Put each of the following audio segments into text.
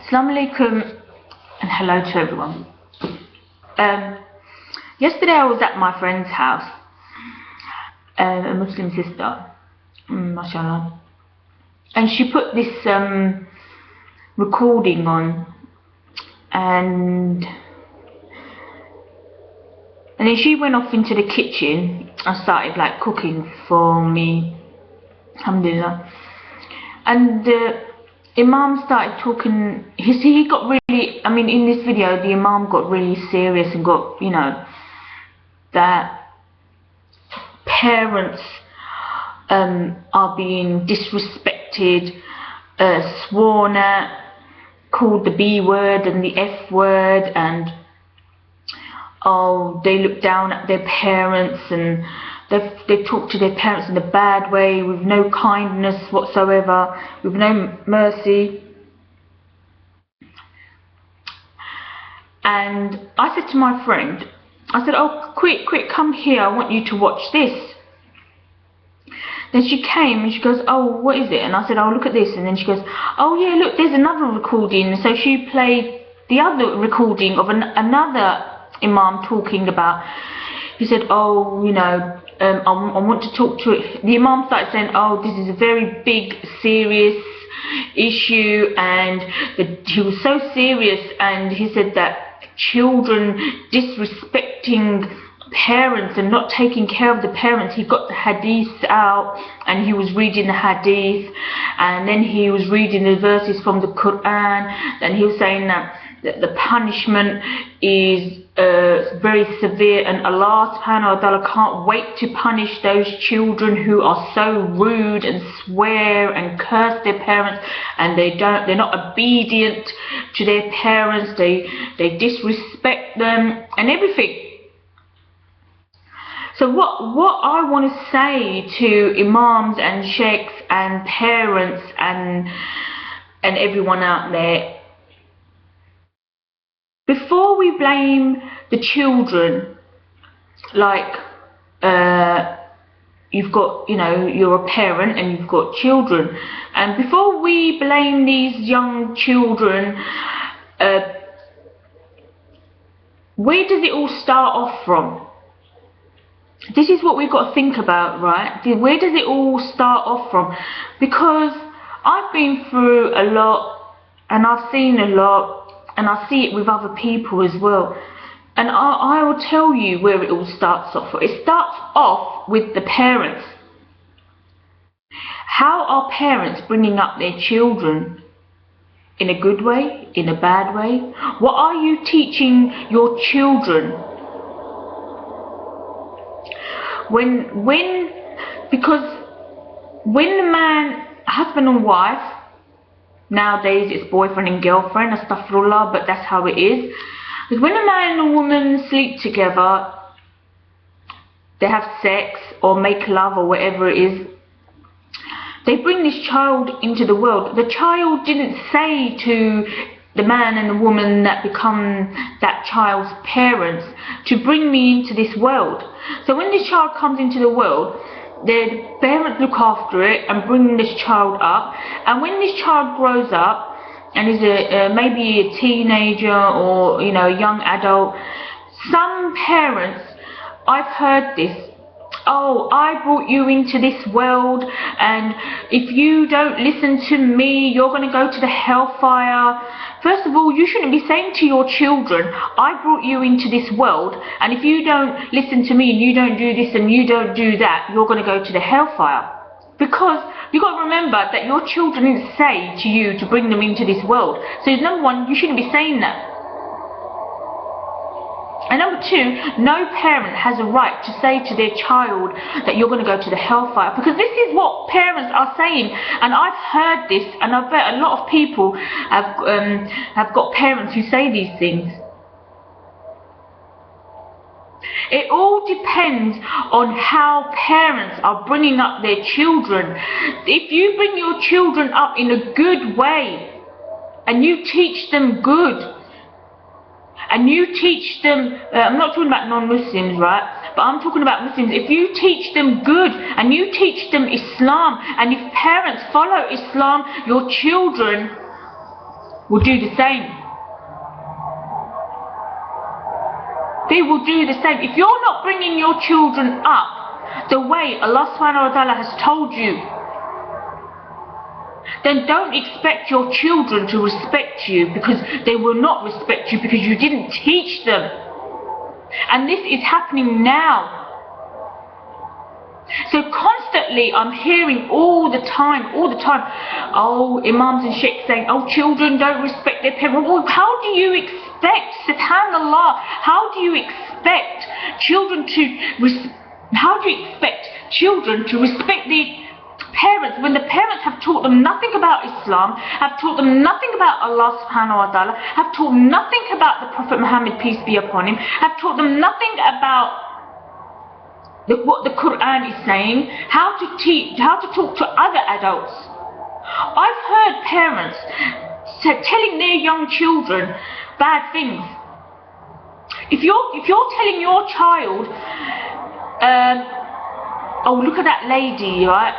Assalamu alaikum and hello to everyone. Yesterday I was at my friend's house, a Muslim sister, mashallah, and she put this recording on, and then she went off into the kitchen and started like cooking for me, alhamdulillah. And Imam started talking. He got really, I mean, in this video the Imam got really serious and got, you know, that parents are being disrespected, sworn at, called the B word and the F word, and oh, they look down at their parents, and they talk to their parents in a bad way, with no kindness whatsoever, with no mercy. And I said to my friend, I said, oh, quick, come here, I want you to watch this. Then she came and she goes, oh, what is it? And I said, oh, look at this. And then she goes, oh yeah, look, there's another recording. So she played the other recording of another Imam talking about, he said, oh, you know, I want to talk to it. The Imam started saying, oh, this is a very big, serious issue, and he was so serious, and he said that children disrespecting parents and not taking care of the parents. He got the hadith out and he was reading the hadith, and then he was reading the verses from the Quran, and he was saying that the punishment is very severe, and Allah subhanahu wa ta'ala can't wait to punish those children who are so rude and swear and curse their parents, and they're not obedient to their parents, they disrespect them and everything. So what I want to say to imams and sheikhs and parents and everyone out there, before we blame the children, like you've got, you know, you're a parent and you've got children, and before we blame these young children, where does it all start off from? This is what we've got to think about, right? Where does it all start off from? Because I've been through a lot and I've seen a lot, and I see it with other people as well. And I will tell you where it all starts off. It starts off with the parents. How are parents bringing up their children? In a good way? In a bad way? What are you teaching your children? Because when the man, husband and wife, nowadays it's boyfriend and girlfriend, astaghfirullah, but that's how it is. Because when a man and a woman sleep together, they have sex or make love or whatever it is, they bring this child into the world. The child didn't say to the man and the woman that become that child's parents to bring me into this world. So when this child comes into the world, the parents look after it and bring this child up, and when this child grows up and is maybe a teenager or, you know, a young adult, some parents, I've heard this, oh, I brought you into this world, and if you don't listen to me, you're going to go to the hellfire. First of all, you shouldn't be saying to your children, I brought you into this world, and if you don't listen to me and you don't do this and you don't do that, you're going to go to the hellfire. Because you've got to remember that your children didn't say to you to bring them into this world. So number one, you shouldn't be saying that. And number two, no parent has a right to say to their child that you're going to go to the hellfire, because this is what parents are saying, and I've heard this, and I bet a lot of people have got parents who say these things. It all depends on how parents are bringing up their children. If you bring your children up in a good way, and you teach them good, and you teach them, I'm not talking about non-Muslims, right, but I'm talking about Muslims. If you teach them good and you teach them Islam, and if parents follow Islam, your children will do the same. They will do the same. If you're not bringing your children up the way Allah subhanahu wa ta'ala has told you, then don't expect your children to respect you, because they will not respect you because you didn't teach them. And this is happening now. So constantly I'm hearing all the time, oh, imams and sheikhs saying, oh, children don't respect their parents. Well, how do you expect, subhanallah, how do you expect children to respect their parents when the parents have taught them nothing about Islam, have taught them nothing about Allah subhanahu wa ta'ala, have taught them nothing about the Prophet Muhammad, peace be upon him, have taught them nothing about what the Quran is saying, how to talk to other adults. I've heard parents telling their young children bad things. If you're telling your child, oh, look at that lady, right?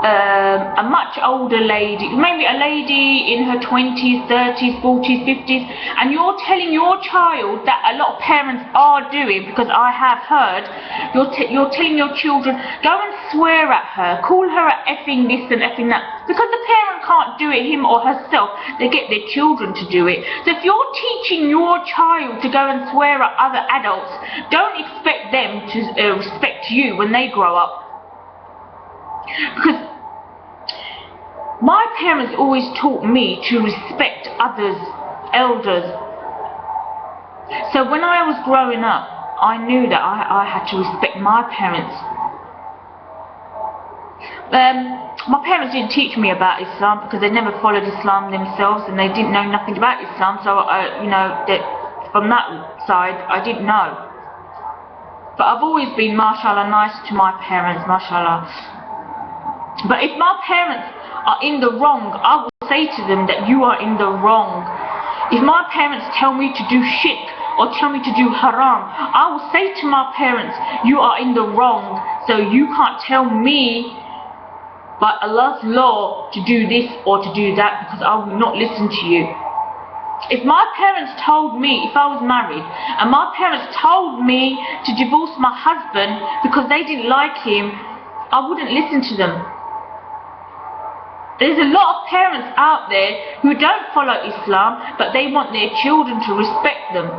A much older lady, maybe a lady in her 20s, 30s, 40s, 50s, and you're telling your child that a lot of parents are doing, because I have heard, you're telling your children, go and swear at her, call her a effing this and effing that, because the parent can't do it, him or herself, they get their children to do it. So if you're teaching your child to go and swear at other adults, don't expect them to respect you when they grow up. Because my parents always taught me to respect others, elders. So when I was growing up, I knew that I had to respect my parents. My parents didn't teach me about Islam because they never followed Islam themselves and they didn't know nothing about Islam. So, that from that side, I didn't know. But I've always been, mashallah, nice to my parents, mashallah. But if my parents are in the wrong, I will say to them that you are in the wrong. If my parents tell me to do shirk or tell me to do haram, I will say to my parents, you are in the wrong, so you can't tell me by Allah's law to do this or to do that, because I will not listen to you. If my parents told me, if I was married, and my parents told me to divorce my husband because they didn't like him, I wouldn't listen to them. There's a lot of parents out there who don't follow Islam, but they want their children to respect them.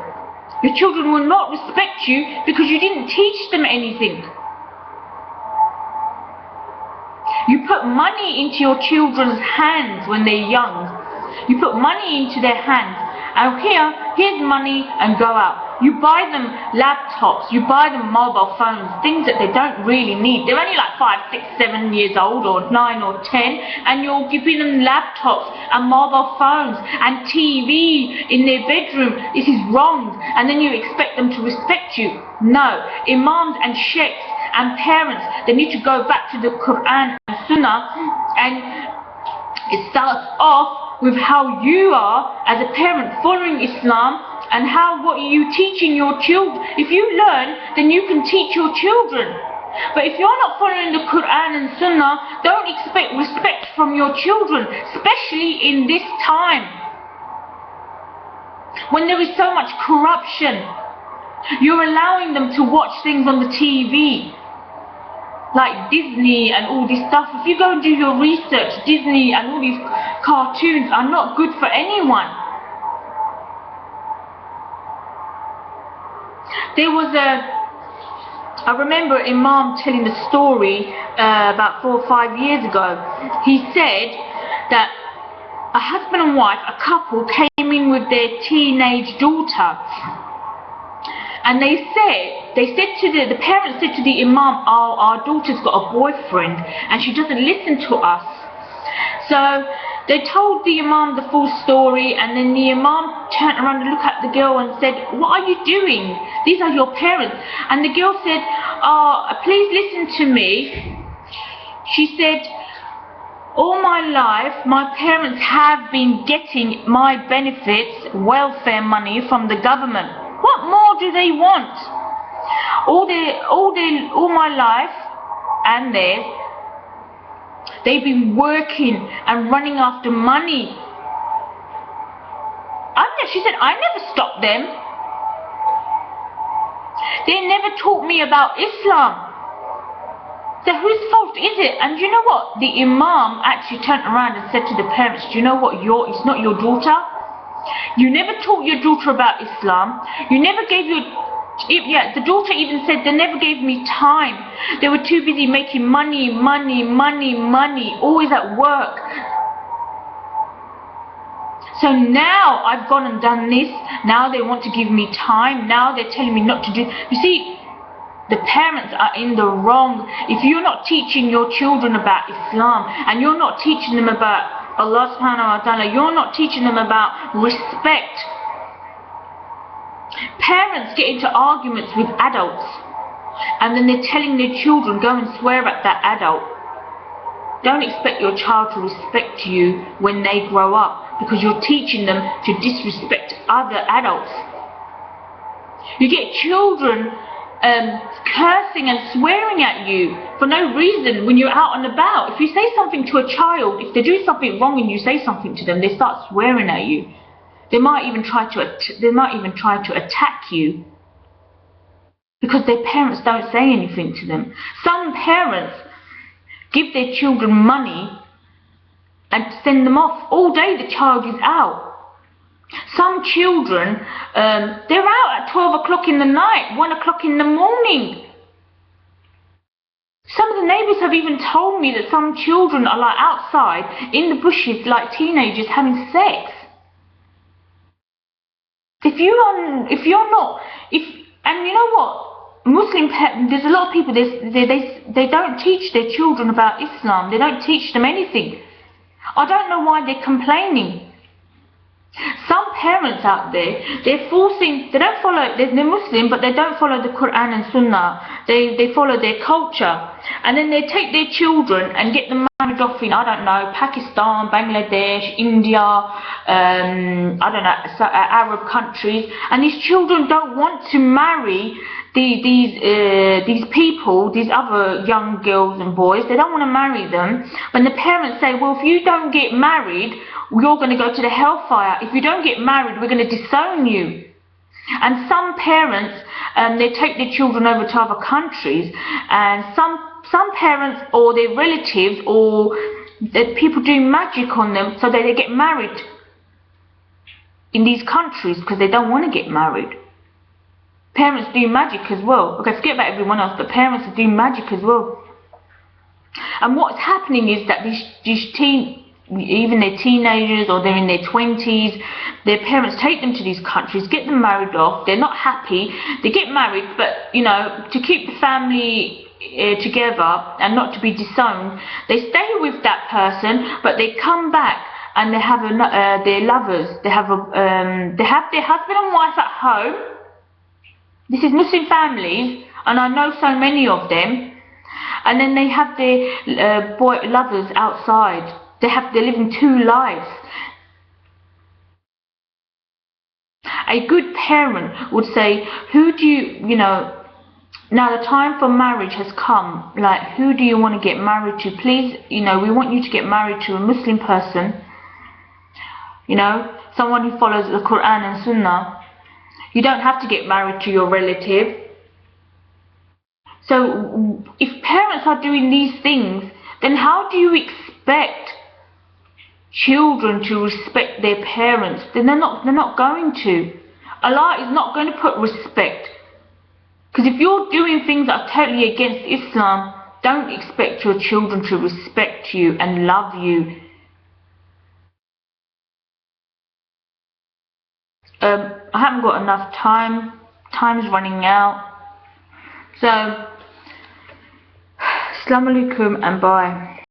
Your children will not respect you because you didn't teach them anything. You put money into your children's hands when they're young. You put money into their hands, and here's money, and go out. You buy them laptops, you buy them mobile phones, things that they don't really need. They're only like 5, 6, 7 years old, or 9 or 10, and you're giving them laptops and mobile phones and TV in their bedroom. This is wrong, and then you expect them to respect you. No, imams and sheikhs and parents, they need to go back to the Quran and Sunnah, and it starts off with how you are as a parent following Islam, and what are you teaching your children. If you learn, then you can teach your children. But if you're not following the Quran and Sunnah, don't expect respect from your children, especially in this time when there is so much corruption. You're allowing them to watch things on the TV like Disney and all this stuff. If you go and do your research, Disney and all these cartoons are not good for anyone. There was I remember Imam telling the story about 4 or 5 years ago. He said that a husband and wife, a couple, came in with their teenage daughter. And the parents said to the Imam, oh, our daughter's got a boyfriend and she doesn't listen to us. So they told the Imam the full story, and then the Imam turned around and looked at the girl and said, what are you doing? These are your parents. And the girl said, oh, please listen to me. She said, all my life, my parents have been getting my benefits, welfare money from the government. What more do they want? All my life and theirs, They've been working and running after money. She said, I never stopped them. They never taught me about Islam. So whose fault is it? And you know what? The Imam actually turned around and said to the parents, do you know what? It's not your daughter. You never taught your daughter about Islam. You never gave the daughter even said they never gave me time. They were too busy making money, always at work. So now I've gone and done this. Now they want to give me time. Now they're telling me not to do. You see, the parents are in the wrong. If you're not teaching your children about Islam and you're not teaching them about Allah subhanahu wa ta'ala, you're not teaching them about respect. Parents get into arguments with adults and then they're telling their children, go and swear at that adult. Don't expect your child to respect you when they grow up, because you're teaching them to disrespect other adults. You get children cursing and swearing at you for no reason when you're out and about. If you say something to a child, if they do something wrong and you say something to them, they start swearing at you. They might even try to attack you because their parents don't say anything to them. Some parents give their children money and send them off. All day the child is out. Some children, they're out at 12 o'clock in the night, 1 o'clock in the morning. Some of the neighbours have even told me that some children are like outside in the bushes like teenagers having sex. And you know what? There's a lot of people, they don't teach their children about Islam. They don't teach them anything. I don't know why they're complaining. Some parents out there, they're Muslim, but they don't follow the Quran and Sunnah. They follow their culture. And then they take their children and get them married off in, I don't know, Pakistan, Bangladesh, India, I don't know, Arab countries. And these children don't want to marry these people, these other young girls and boys. They don't want to marry them. When the parents say, well, if you don't get married, you're going to go to the hellfire. If you don't get married, we're going to disown you. And some parents, they take their children over to other countries, and some parents or their relatives or the people do magic on them so that they get married in these countries because they don't want to get married. Parents do magic as well. Okay, forget about everyone else, but parents do magic as well. And what's happening is that even their teenagers or they're in their 20s, their parents take them to these countries, get them married off, they're not happy, they get married, but you know, to keep the family together and not to be disowned, they stay with that person, but they come back and they have their lovers, they have their husband and wife at home. This is Muslim families, and I know so many of them, and then they have their lovers outside. They're living two lives. A good parent would say, now the time for marriage has come, like, who do you want to get married to? Please, we want you to get married to a Muslim person, someone who follows the Quran and Sunnah. You don't have to get married to your relative. So, if parents are doing these things, then how do you expect children to respect their parents? Then they're not going to. Allah is not going to put respect. Because if you're doing things that are totally against Islam, don't expect your children to respect you and love you. I haven't got enough time. Time's running out. So, Assalamu alaikum and bye.